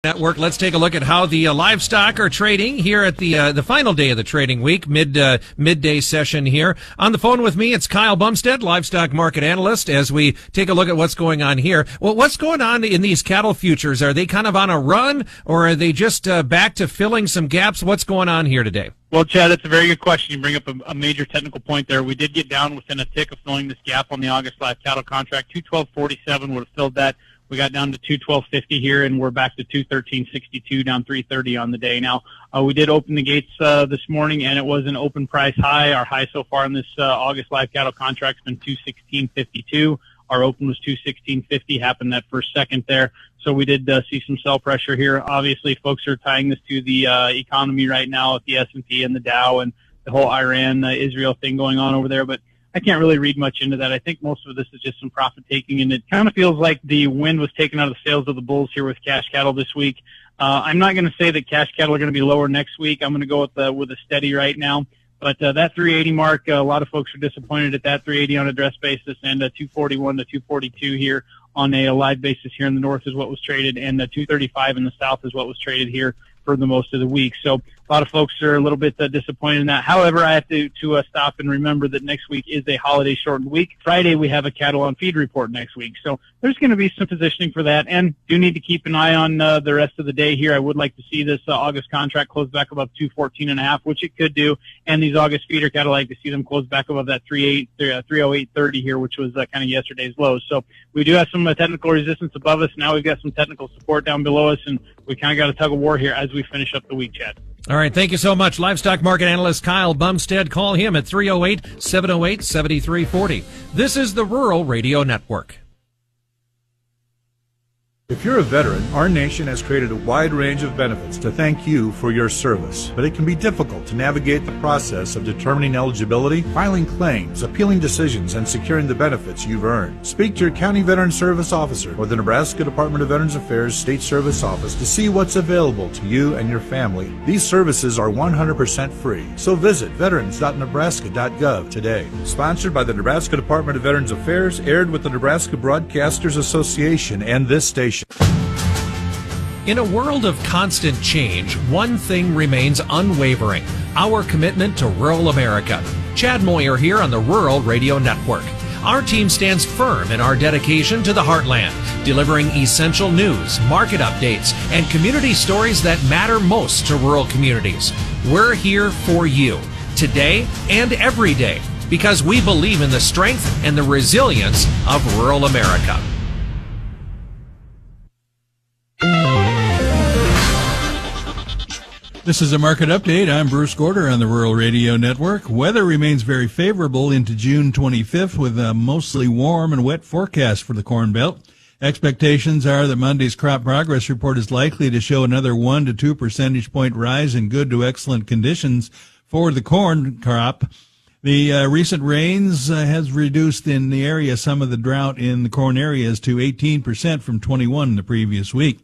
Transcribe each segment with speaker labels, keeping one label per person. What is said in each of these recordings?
Speaker 1: Network. Let's take a look at how the livestock are trading here at the final day of the trading week, midday session here. On the phone with me, it's Kyle Bumsted, livestock market analyst, as we take a look at what's going on here. Well, what's going on in these cattle futures? Are they kind of on a run, or are they just back to filling some gaps? What's going on here today?
Speaker 2: Well, Chad, that's a very good question. You bring up a major technical point there. We did get down within a tick of filling this gap on the August live cattle contract. 212.47 would have filled that. We got down to 212.50 here, and we're back to 213.62, down 3.30 on the day. Now, we did open the gates this morning, and it was an open price high. Our high so far in this August live cattle contract has been 216.52. Our open was 216.50, happened that first second there. So we did see some sell pressure here. Obviously, folks are tying this to the economy right now with the S&P and the Dow and the whole Iran-Israel thing going on over there, but I can't really read much into that. I think most of this is just some profit taking, and it kind of feels like the wind was taken out of the sails of the bulls here with cash cattle this week. I'm not going to say that cash cattle are going to be lower next week. I'm going to go with a steady right now. But that 380 mark, a lot of folks are disappointed at that 380 on a dress basis, and 241 to 242 here on a live basis here in the north is what was traded, and 235 in the south is what was traded here for the most of the week. So a lot of folks are a little bit disappointed in that. However, I have to stop and remember that next week is a holiday shortened week. Friday, we have a cattle on feed report next week. So there's going to be some positioning for that, and do need to keep an eye on the rest of the day here. I would like to see this August contract close back above 214.5, which it could do, and these August feeder cattle, I like to see them close back above that 308.30 here, which was kind of yesterday's lows. So we do have some technical resistance above us. Now we've got some technical support down below us, and we kind of got a tug of war here as we finish up the week, Chad.
Speaker 1: All right, thank you so much. Livestock market analyst Kyle Bumsted. Call him at 308-708-7340. This is the Rural Radio Network.
Speaker 3: If you're a veteran, our nation has created a wide range of benefits to thank you for your service. But it can be difficult to navigate the process of determining eligibility, filing claims, appealing decisions, and securing the benefits you've earned. Speak to your County Veteran Service Officer or the Nebraska Department of Veterans Affairs State Service Office to see what's available to you and your family. These services are 100% free. So visit veterans.nebraska.gov today. Sponsored by the Nebraska Department of Veterans Affairs, aired with the Nebraska Broadcasters Association and this station.
Speaker 1: In a world of constant change, one thing remains unwavering: our commitment to rural America. Chad Moyer here on the Rural Radio Network. Our team stands firm in our dedication to the heartland, delivering essential news, market updates, and community stories that matter most to rural communities. We're here for you, today and every day, because we believe in the strength and the resilience of rural America.
Speaker 4: This is a market update. I'm Bruce Gorder on the Rural Radio Network. Weather remains very favorable into June 25th with a mostly warm and wet forecast for the Corn Belt. Expectations are that Monday's crop progress report is likely to show another 1 to 2 percentage point rise in good to excellent conditions for the corn crop. The recent rains has reduced in the area some of the drought in the corn areas to 18% from 21% the previous week.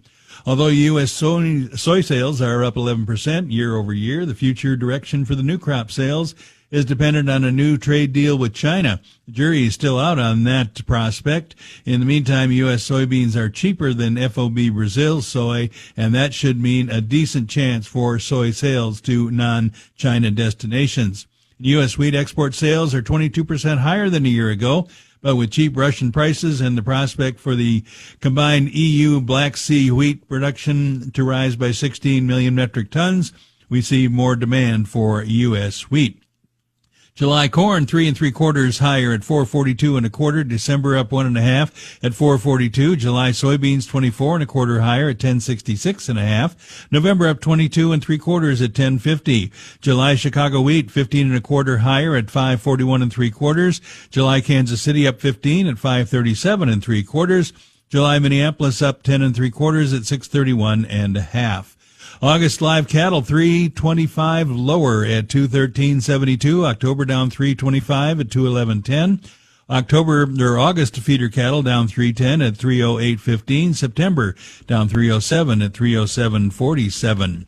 Speaker 4: Although U.S. soy sales are up 11% year over year, the future direction for the new crop sales is dependent on a new trade deal with China. The jury is still out on that prospect. In the meantime, U.S. soybeans are cheaper than FOB Brazil soy, and that should mean a decent chance for soy sales to non-China destinations. U.S. wheat export sales are 22% higher than a year ago. But with cheap Russian prices and the prospect for the combined EU Black Sea wheat production to rise by 16 million metric tons, we see more demand for U.S. wheat. July corn 3 3/4 higher at 442 1/4. December up 1 1/2 at 442. July soybeans 24 1/4 higher at 1066 1/2. November up 22 3/4 at 1050. July Chicago wheat 15 1/4 higher at 541 3/4. July Kansas City up 15 at 537 3/4. July Minneapolis up 10 3/4 at 631 1/2. August live cattle 325 lower at 213.72. October down 325 at 211.10. August feeder cattle down 310 at 308.15. September down 307 at 307.47.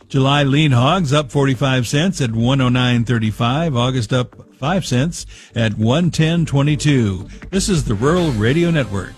Speaker 4: July lean hogs up 45 cents at 109.35. August up 5 cents at 110.22. This is the Rural Radio Network.